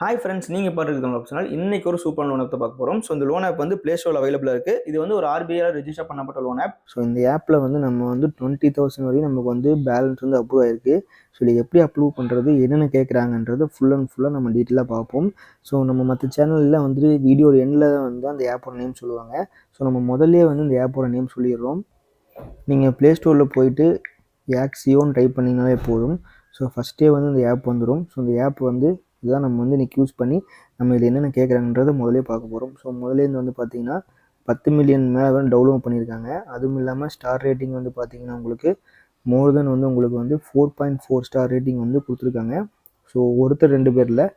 Hi friends, நீங்கள் பார்த்துருக்க optional இன்னைக்கு ஒரு சூப்பர் லோன் ஆப் பார்க்க போகிறோம். ஸோ இந்த லோன் ஆப் வந்து ப்ளே ஸ்டோரில் அவைலபிளாக இருக்குது. இது வந்து ஒரு ஆர்பிஐ ரெஜிஸ்டர் பண்ணப்பட்ட லோன் ஆப். ஸோ இந்த ஆப்பில் வந்து நம்ம வந்து 20,000 வரையும் நமக்கு வந்து பேலன்ஸ் வந்து அப்ரூவ் ஆயிருக்கு. ஸோ இது எப்படி அப்ரூவ் பண்ணுறது, என்னென்ன கேட்குறாங்கன்றது ஃபுல் அண்ட் ஃபுல்லாக நம்ம டீட்டெயிலாக பார்ப்போம். ஸோ நம்ம மற்ற சேனலில் வந்து வீடியோ எண்டில் வந்து அந்த ஆப்போட நேம் சொல்லுவாங்க. ஸோ நம்ம முதல்லே வந்து இந்த ஆப்போட நேம் சொல்லிடுறோம். நீங்கள் ப்ளே ஸ்டோரில் போயிட்டு ஆக்ஸியோன்னு டைப் பண்ணிங்கனாலே போதும். ஸோ ஃபஸ்ட்டே வந்து இந்த ஆப் வந்துடும். ஸோ இந்த ஆப் வந்து இதுதான் நம்ம வந்து இன்றைக்கி யூஸ் பண்ணி நம்ம இது என்னென்ன கேட்குறாங்கன்றதை முதலே பார்க்க போகிறோம். ஸோ முதலேருந்து வந்து பார்த்திங்கன்னா 10 மில்லியன் மேலே வந்து டவுன்லோட் பண்ணியிருக்காங்க. அதுவும் இல்லாமல் ஸ்டார் ரேட்டிங் வந்து பார்த்திங்கன்னா உங்களுக்கு மோர் தென் வந்து உங்களுக்கு வந்து 4.4 ஸ்டார் ரேட்டிங் வந்து கொடுத்துருக்காங்க. ஸோ ஒருத்தர் 2 பேரில்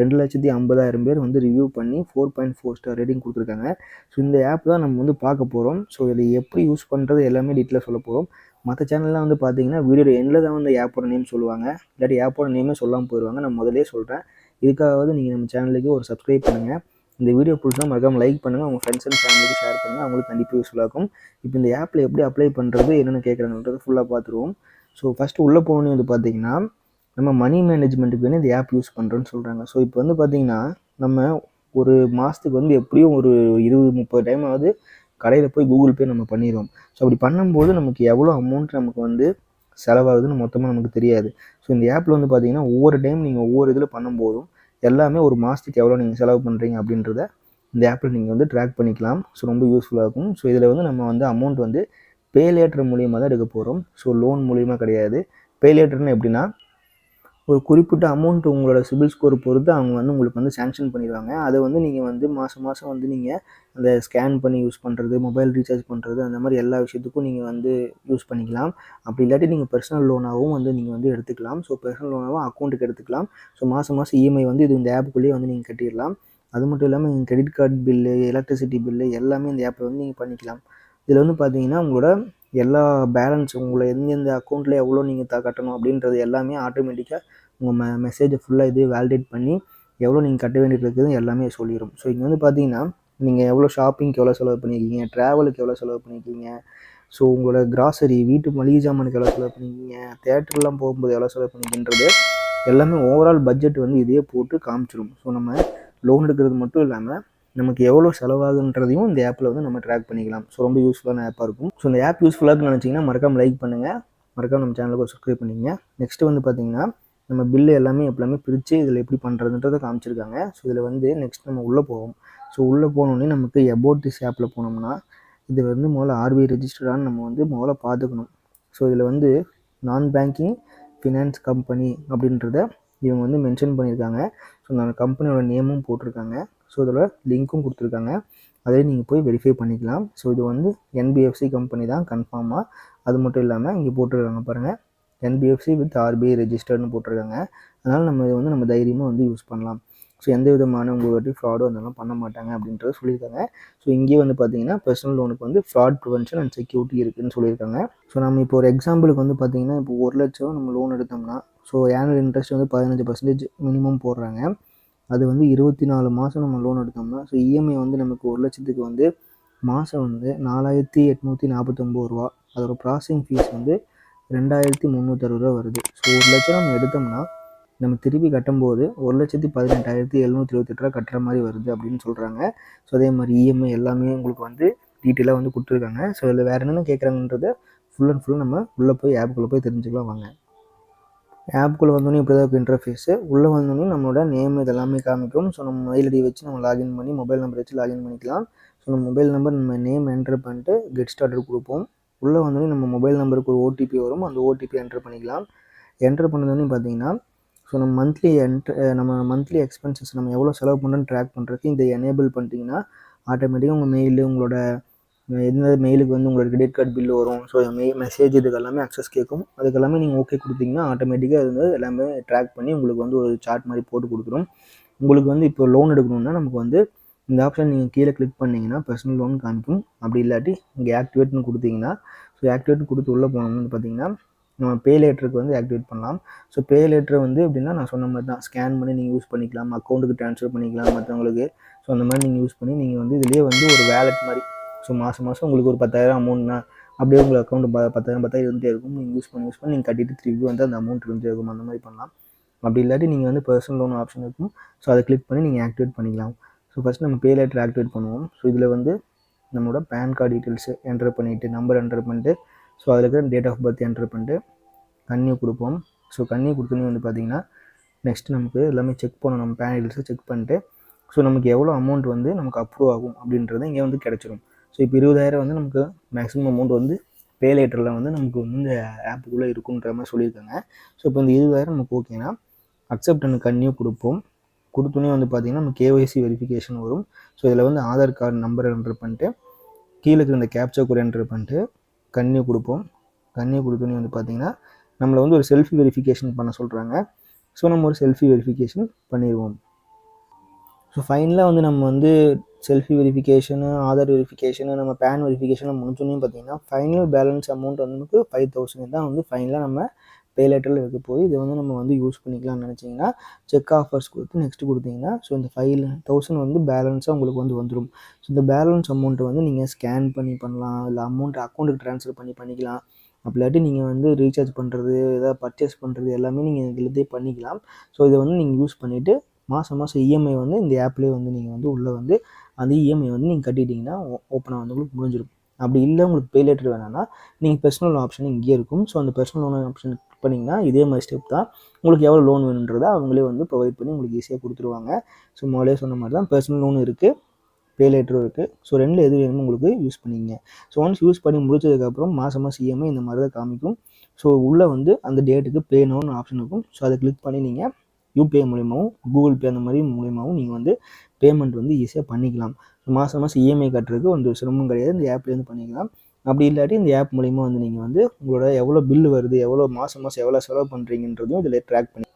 2,50,000 பேர் வந்து ரிவ்யூ பண்ணி 4.4 ஸ்டார் ரேட்டிங் கொடுத்துருக்காங்க. ஸோ இந்த ஆப் தான் நம்ம வந்து பார்க்க போகிறோம். ஸோ இதை எப்படி யூஸ் பண்ணுறது எல்லாமே டீட்டெயிலாக சொல்ல போகிறோம். மற்ற சேனல்லாம் வந்து பார்த்தீங்கன்னா வீடியோ எண்டில் தான் வந்து ஆப்போட நேம் சொல்லுவாங்க, இல்லாட்டி ஆப்போட நேமே சொல்லாமல் போயிடுவாங்க. நான் முதலே சொல்கிறேன், இதுக்காகவது நீங்கள் நம்ம சேனலுக்கு ஒரு சப்ஸ்கிரைப் பண்ணுங்கள். இந்த வீடியோ பிடிச்சா மறக்காமல் லைக் பண்ணுங்கள், உங்கள் ஃப்ரெண்ட்ஸ் அண்ட் ஃபேமிலிக்கு ஷேர் பண்ணுங்கள், அவங்களுக்கு கண்டிப்பாக யூஸ்ஃபுல்லாக இருக்கும். இப்போ இந்த ஆப்பில் எப்படி அப்ளை பண்ணுறது, என்னென்ன கேட்குறாங்கன்றது ஃபுல்லாக பார்த்துருவோம். ஸோ ஃபஸ்ட்டு உள்ளே போகணுன்னு வந்து பார்த்தீங்கன்னா நம்ம மணி மேனேஜ்மெண்ட்டுக்கு வேணும் இந்த ஆப் யூஸ் பண்ணுறோன்னு சொல்கிறாங்க. ஸோ இப்போ வந்து பார்த்திங்கன்னா நம்ம ஒரு மாதத்துக்கு வந்து எப்படியும் ஒரு 20-30 டைமாவது கடையில் போய் கூகுள் பே நம்ம பண்ணிடுவோம். ஸோ அப்படி பண்ணும்போது நமக்கு எவ்வளோ அமௌண்ட் நமக்கு வந்து செலவாகுதுன்னு மொத்தமாக நமக்கு தெரியாது. ஸோ இந்த ஆப்பில் வந்து பார்த்திங்கன்னா ஒவ்வொரு டைம் நீங்கள் ஒவ்வொரு இதில் பண்ணும்போதும் எல்லாமே ஒரு மாதத்துக்கு எவ்வளோ நீங்கள் செலவு பண்ணுறீங்க அப்படின்றத இந்த ஆப்பில் நீங்கள் வந்து ட்ராக் பண்ணிக்கலாம். ஸோ ரொம்ப யூஸ்ஃபுல்லாக இருக்கும். ஸோ இதில் வந்து நம்ம வந்து அமௌண்ட் வந்து பே லேட்டர் மூலியமாக தான் எடுக்க போகிறோம். ஸோ லோன் மூலியமாக கிடையாது. பே லேட்டர்னு எப்படின்னா ஒரு குறிப்பிட்ட அமௌண்ட் உங்களோட சிபில் ஸ்கோர் பொறுத்து அவங்க வந்து உங்களுக்கு வந்து சேங்ஷன் பண்ணிடுவாங்க. அதை வந்து நீங்கள் வந்து மாதம் மாதம் வந்து நீங்கள் அந்த ஸ்கேன் பண்ணி யூஸ் பண்ணுறது, மொபைல் ரீசார்ஜ் பண்ணுறது, அந்த மாதிரி எல்லா விஷயத்துக்கும் நீங்கள் வந்து யூஸ் பண்ணிக்கலாம். அப்படி இல்லாட்டி நீங்கள் பர்சனல் லோனாகவும் வந்து நீங்கள் வந்து எடுத்துக்கலாம். ஸோ பர்சனல் லோனாகவும் அக்கௌண்ட்டுக்கு எடுத்துக்கலாம். ஸோ மாதம் மாதம் இஎம்ஐ வந்து இது இந்த ஆப்புக்குள்ளேயே வந்து நீங்கள் கட்டிடலாம். அது மட்டும் இல்லாமல் நீங்கள் credit card bill, electricity bill எல்லாமே இந்த ஆப்பில் வந்து நீங்கள் பண்ணிக்கலாம். இதில் வந்து பார்த்தீங்கன்னா உங்களோட எல்லா பேலன்ஸ் உங்களை எந்தெந்த அக்கௌண்ட்டில் எவ்வளோ நீங்கள் கட்டணும் அப்படின்றது எல்லாமே ஆட்டோமேட்டிக்காக உங்கள் மெசேஜை ஃபுல்லாக இது வேலிடேட் பண்ணி எவ்வளோ நீங்கள் கட்ட வேண்டியது இருக்குது எல்லாமே சொல்லிடும். ஸோ இங்கே வந்து பார்த்தீங்கன்னா நீங்கள் எவ்வளோ ஷாப்பிங்க்கு எவ்வளோ செலவு பண்ணியிருக்கீங்க, ட்ராவலுக்கு எவ்வளோ செலவு பண்ணியிருக்கீங்க, ஸோ உங்களோட கிராசரி வீட்டு மளிகை ஜாமானுக்கு எவ்வளோ செலவு பண்ணியிருக்கீங்க, தேட்டர்லாம் போகும்போது எவ்வளோ செலவு பண்ணிக்கின்றது எல்லாமே ஓவரால் பட்ஜெட் வந்து இதே போட்டு காமிச்சிடும். ஸோ நம்ம லோன் எடுக்கிறது மட்டும் இல்லாமல் நமக்கு எவ்வளோ செலவாகுன்றதையும் இந்த ஆப்பில் வந்து நம்ம ட்ராக் பண்ணிக்கலாம். ஸோ ரொம்ப யூஸ்ஃபுல்லான ஆப்பாக இருக்கும். ஸோ இந்த ஆப் யூஸ்ஃபுல்லாக நினச்சிங்கன்னா மறக்காமல் லைக் பண்ணுங்கள், மறக்காமல் நம்ம சேனலுக்கு ஒரு சப்ஸ்கிரைப் பண்ணிக்கங்க. நெக்ஸ்ட்டு வந்து பார்த்திங்கன்னா நம்ம பில்லு எல்லாமே எப்போலாமே பிரித்து இதில் எப்படி பண்ணுறதுன்றதை காமிச்சிருக்காங்க. ஸோ இதில் வந்து நெக்ஸ்ட் நம்ம உள்ளே போவோம். ஸோ உள்ளே போனோடனே நமக்கு அபவுட் திஸ் ஆப்பில் போனோம்னா இது வந்து முதல்ல ஆர்பிஐ ரெஜிஸ்டரானு நம்ம வந்து முதல்ல பார்த்துக்கணும். ஸோ இதில் வந்து நான் பேங்கிங் ஃபினான்ஸ் கம்பெனி அப்படின்றத இவங்க வந்து மென்ஷன் பண்ணியிருக்காங்க. ஸோ அந்த கம்பெனியோட நேமும் போட்டிருக்காங்க. ஸோ இதோட லிங்க்கும் கொடுத்துருக்காங்க. அதே நீங்கள் போய் வெரிஃபை பண்ணிக்கலாம். ஸோ இது வந்து என்பிஎஃப்சி கம்பெனி தான் கன்ஃபார்மாக. அது மட்டும் இல்லாமல் இங்கே போட்டிருக்காங்க பாருங்கள், என்பிஎஃப்சி வித் ஆர்பிஐ ரெஜிஸ்டர்னு போட்டிருக்காங்க. அதனால் நம்ம இதை வந்து நம்ம தைரியமாக வந்து யூஸ் பண்ணலாம். ஸோ எந்த விதமான உங்களுக்கு ஃப்ராடும் அதெல்லாம் பண்ண மாட்டாங்க அப்படின்றத சொல்லியிருக்காங்க. ஸோ இங்கேயே வந்து பார்த்தீங்கன்னா பர்சனல் லோனுக்கு வந்து ஃப்ராட் ப்ரிவென்ஷன் அண்ட் செக்யூரிட்டி இருக்குதுன்னு சொல்லியிருக்காங்க. ஸோ நம்ம இப்போ ஒரு எக்ஸாம்பிளுக்கு வந்து பார்த்தீங்கன்னா இப்போ 1 லட்சம் நம்ம லோன் எடுத்தோம்னா ஸோ ஆனுவல் இன்ட்ரெஸ்ட் வந்து 15% மினிமம் போடுறாங்க. அது வந்து 24 மாதம் நம்ம லோன் எடுத்தோம்னா ஸோ இஎம்ஐ வந்து நமக்கு 1 லட்சத்துக்கு வந்து மாதம் வந்து 4,849 ரூபா. அதோட ப்ராசஸிங் ஃபீஸ் வந்து 2,360 ரூபா வருது. ஸோ 1 லட்சம் நம்ம எடுத்தோம்னா நம்ம திருப்பி கட்டும்போது 1,18,728 ரூபா கட்டுற மாதிரி வருது அப்படின்னு சொல்கிறாங்க. ஸோ அதே மாதிரி இஎம்ஐ எல்லாமே உங்களுக்கு வந்து டீட்டெயிலாக வந்து கொடுத்துருக்காங்க. ஸோ இதில் வேறு என்னென்ன கேட்குறாங்கன்றத ஃபுல் அண்ட் ஃபுல் நம்ம உள்ளே போய் ஆப்புக்குள்ளே போய் தெரிஞ்சுக்கலாம் வாங்க. ஆப்புக்குள்ளே வந்தோடனே இப்படி தான் இருக்கும் இன்டர்ஃபேஸு. உள்ளே வந்தோடனே நம்மளோட நேம் இதெல்லாமே காமிக்கும். ஸோ நம்ம மெயில் ஐடி வச்சு நம்ம லாகின் பண்ணி மொபைல் நம்பர் வச்சு லாகின் பண்ணிக்கலாம். ஸோ நம்ம மொபைல் நம்பர் நம்ம நேம் என்ட்ரு பண்ணிட்டு கெட் ஸ்டார்டட் கொடுப்போம். உள்ளே வந்தோடனே நம்ம மொபைல் நம்பருக்கு ஒரு ஓடிபி வரும். அந்த ஓடிபி என்ட்ரு பண்ணிக்கலாம். என்ட்ரு பண்ணதோடனே பார்த்தீங்கன்னா ஸோ நம்ம மந்த்லி எக்ஸ்பென்சஸ் நம்ம எவ்வளோ செலவு பண்ணுறோன்னு ட்ராக் பண்ணுறதுக்கு இதை எனேபிள் பண்ணிட்டீங்கன்னா ஆட்டோமேட்டிக்காக உங்கள் மெயிலு உங்களோட எந்த மெயிலுக்கு வந்து உங்களோட கிரெடிட் கார்டு பில்லு வரும். ஸோ மெசேஜ் இதுக்கு எல்லாமே அக்சஸ் கேட்கும். அதுக்கெல்லாமே நீங்கள் ஓகே கொடுத்தீங்கன்னா ஆட்டோமேட்டிக்காக அது வந்து எல்லாமே ட்ராக் பண்ணி உங்களுக்கு வந்து ஒரு சார்ட் மாதிரி போட்டு கொடுத்துரும். உங்களுக்கு வந்து இப்போ லோன் எடுக்கணும்னா நமக்கு வந்து இந்த ஆப்ஷன் நீங்கள் கீழே கிளிக் பண்ணிங்கன்னா பர்சனல் லோன் காமிக்கும். அப்படி இல்லாட்டி இங்கே ஆக்டிவேட்னு கொடுத்தீங்கன்னா ஸோ ஆக்டிவேட் கொடுத்து உள்ளே போனோம்னு பார்த்தீங்கன்னா நம்ம பே லேட்டருக்கு வந்து ஆக்டிவேட் பண்ணலாம். ஸோ பே லேட்டர் வந்து எப்படின்னா நான் சொன்ன மாதிரி தான் ஸ்கேன் பண்ணி நீங்கள் யூஸ் பண்ணிக்கலாம், அக்கௌண்ட்டுக்கு ட்ரான்ஸ்ஃபர் பண்ணிக்கலாம் மற்றவங்களுக்கு. ஸோ அந்த மாதிரி நீங்கள் யூஸ் பண்ணி நீங்கள் வந்து இதிலே வந்து ஒரு வேலெட் மாதிரி ஸோ மாதம் உங்களுக்கு ஒரு 10,000 அமௌண்ட்னா அப்படியே உங்களுக்கு அக்கௌண்ட் 10,000 இருந்துகிட்டே இருக்கும். நீங்கள் யூஸ் பண்ணி நீங்கள் கட்டிட்டு திருப்பி வந்து அந்த அமௌண்ட் இருந்துகிட்டே இருக்கும். அந்த மாதிரி பண்ணலாம். அப்படி இல்லாட்டி நீங்கள் வந்து பர்சனல் லோன் ஆப்ஷன் இருக்கும். ஸோ அதை கிளிக் பண்ணி நீங்கள் ஆக்டிவேட் பண்ணிக்கலாம். ஸோ ஃபஸ்ட் நம்ம பே லேட்டர் ஆக்டிவேட் பண்ணுவோம். ஸோ இதில் வந்து நம்மளோட பேன் கார்டு டீட்டெயில்ஸு என்டர் பண்ணிவிட்டு நம்பர் என்டர் பண்ணிட்டு ஸோ அதில் இருக்கிற டேட் ஆஃப் பர்த் என்டர் பண்ணிட்டு கன்னியூ கொடுப்போம். ஸோ கன்னியூ கொடுத்தோன்னே வந்து பார்த்திங்கன்னா நெக்ஸ்ட் நமக்கு எல்லாமே செக் பண்ணணும். நம்ம பேன் டீட்டெயில்ஸை செக் பண்ணிட்டு ஸோ நமக்கு எவ்வளோ அமௌண்ட் வந்து நமக்கு அப்ரூவ் ஆகும் அப்படின்றது இங்கே வந்து கிடச்சிரும். ஸோ இப்போ 20,000 வந்து நமக்கு மேக்ஸிமம் அமௌண்ட் வந்து பே லேட்டரில் வந்து நமக்கு வந்து இந்த ஆப்புக்குள்ளே இருக்குன்ற மாதிரி சொல்லியிருக்காங்க. ஸோ இப்போ இந்த 20,000 நமக்கு ஓகேனா அக்செப்ட் அண்ட் கன்னியூ கொடுப்போம். கொடுத்தோன்னே வந்து பார்த்திங்கன்னா நம்ம கேஒய்சி வெரிஃபிகேஷன் வரும். ஸோ இதில் வந்து ஆதார் கார்டு நம்பர் என்டர் பண்ணிட்டு கீழே இருக்கிற இந்த கேப்சா கோட் என்டர் பண்ணிட்டு கன்னியூ கொடுப்போம். கன்னியூ கொடுத்தோன்னே வந்து பார்த்திங்கன்னா நம்மளை வந்து ஒரு செல்ஃபி வெரிஃபிகேஷன் பண்ண சொல்கிறாங்க. ஸோ நம்ம ஒரு செல்ஃபி வெரிஃபிகேஷன் பண்ணிடுவோம். ஸோ ஃபைனலாக வந்து நம்ம வந்து செல்ஃபி வெரிஃபிகேஷனு ஆதார் வெரிஃபிகேஷனு நம்ம பேன் வெரிஃபிகேஷன் முடிச்சோன்னே பார்த்திங்கன்னா ஃபைனல் பேலன்ஸ் அமௌண்ட் வந்து நமக்கு 5,000 தான் வந்து ஃபைனலாக நம்ம பே லேட்டரில் இருக்க போய் இதை வந்து நம்ம வந்து யூஸ் பண்ணிக்கலாம்னு நினச்சிங்கன்னா செக் ஆஃபர்ஸ் கொடுத்து நெக்ஸ்ட் கொடுத்தீங்கன்னா ஸோ இந்த 5,000 வந்து பேலன்ஸாக உங்களுக்கு வந்து வந்துடும். ஸோ இந்த பேலன்ஸ் அமௌண்ட்டை வந்து நீங்கள் ஸ்கேன் பண்ணி பண்ணலாம், இல்லை அமௌண்ட்டை அக்கௌண்ட்டுக்கு ட்ரான்ஸ்ஃபர் பண்ணிக்கலாம். அப்படி இல்லாட்டி நீங்கள் வந்து ரீசார்ஜ் பண்ணுறது எதாவது பர்ச்சேஸ் பண்ணுறது எல்லாமே நீங்கள் இதிலே பண்ணிக்கலாம். ஸோ இதை வந்து நீங்கள் யூஸ் பண்ணிவிட்டு மாதம் இஎம்ஐ வந்து இந்த ஆப்லேயே வந்து நீங்கள் வந்து உள்ளே வந்து அந்த இஎம்ஐ வந்து நீங்கள் கட்டிட்டிங்கன்னா ஓப்பனாக வந்து உங்களுக்கு முடிஞ்சிடும். அப்படி இல்லை உங்களுக்கு பே லேட்டர் வேணாம்னா நீங்கள் பர்சனல் ஆப்ஷன் இங்கேயே இருக்கும். ஸோ அந்த பர்சனல் லோன் ஆப்ஷன் கிளிக் பண்ணிங்கன்னா இதே மாதிரி ஸ்டெப் தான். உங்களுக்கு எவ்வளோ லோன் வேணுன்றதை அவங்களே வந்து ப்ரொவைட் பண்ணி உங்களுக்கு ஈஸியாக கொடுத்துருவாங்க. ஸோ முதலே சொன்ன மாதிரி தான் பர்சனல் லோன் இருக்குது, பே லேட்டரும் இருக்குது. ஸோ ரெண்டில் எது வேணுமோ உங்களுக்கு யூஸ் பண்ணிங்க. ஸோ ஒன்ஸ் யூஸ் பண்ணி முடிச்சதுக்கப்புறம் மாதம் இஎம்ஐ இந்த மாதிரி தான் காமிக்கும். ஸோ உள்ளே வந்து அந்த டேட்டுக்கு பே நோன்னு ஆப்ஷன் இருக்கும். ஸோ அதை கிளிக் பண்ணி நீங்கள் யூபிஐ மூலியமாகவும் கூகுள் பே அந்த மாதிரி மூலியமாகவும் நீங்கள் வந்து பேமெண்ட் வந்து ஈஸியாக பண்ணிக்கலாம். மாதம் இஎம்ஐ கட்டுறதுக்கு ஒரு சிரமம் கிடையாது, இந்த ஆப்லேருந்து பண்ணிக்கலாம். அப்படி இல்லாட்டி இந்த ஆப் மூலிமா வந்து நீங்கள் வந்து உங்களோட எவ்வளோ பில்லு வருது, எவ்வளோ மாதம் எவ்வளோ செலவு பண்ணுறீங்கன்றதும் இதில் ட்ராக் பண்ணி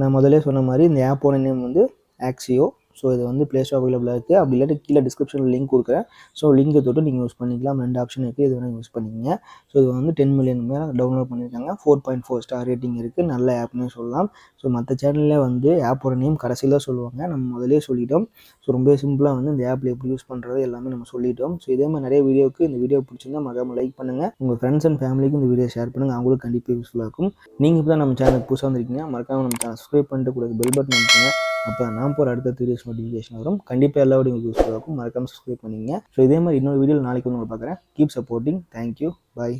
நான் முதலே சொன்ன மாதிரி இந்த ஆப்போட நேம் வந்து ஆக்சியோ. ஸோ இது வந்து ப்ளே ஸ்டோர் அவைலபிளாக இருக்குது. அப்படி இல்லாட்டி கீழே டிஸ்கிரிப்ஷனில் லிங்க் கொடுக்குறேன். ஸோ லிங்கை தொட்டு நீங்கள் யூஸ் பண்ணிக்கலாம். 2 ஆப்ஷன் இருக்குது, இது வேணால் யூஸ் பண்ணிக்கங்க. ஸோ இது வந்து 10 மில்லியன் மேலே டவுன்லோட் பண்ணியிருக்காங்க. 4.4 ஸ்டார் ரேட்டிங் இருக்குது. நல்ல ஆப்னே சொல்லலாம். ஸோ மற்ற சேனலில் வந்து ஆப்போட நேம் கடைசியில் சொல்லுவாங்க, நம்ம முதலே சொல்லிட்டோம். ஸோ ரொம்ப சிம்பிளாக வந்து இந்த ஆப்பில் எப்படி யூஸ் பண்ணுறது எல்லாமே நம்ம சொல்லிட்டோம். ஸோ இதே மாதிரி நிறைய வீடியோவுக்கு இந்த வீடியோ பிடிச்சிருந்தா மறக்காமல் லைக் பண்ணுங்கள். உங்கள் ஃப்ரெண்ட்ஸ் அண்ட் ஃபேமிலிக்கும் இந்த வீடியோ ஷேர் பண்ணுங்கள், அவங்களுக்கு கண்டிப்பாக யூஸ்ஃபுல்லாக இருக்கும். நீங்கள் இப்போ தான் நம்ம சேனலுக்கு புதுசாக வந்திருக்கீங்க, மறக்காமல் நம்ம சேனல் சப்ஸ்கிரைப் பண்ணிட்டு கூட பெல் பட்டன் அமுக்குங்க. அப்போ நான் போகிற அடுத்த வீடியோஸ் நோட்டிஃபிகேஷன் வரும். கண்டிப்பாக எல்லா வீடியோ உங்களுக்கு யூஸ்ஃபுல்லாக இருக்கும். மறக்காமல் சப்ஸ்கிரைப் பண்ணிங்க. ஸோ இதே மாதிரி இன்னொரு வீடியோவில் நாளைக்கு வந்து உங்களை பார்க்குறேன். Keep supporting. தேங்க்யூ. பாய்.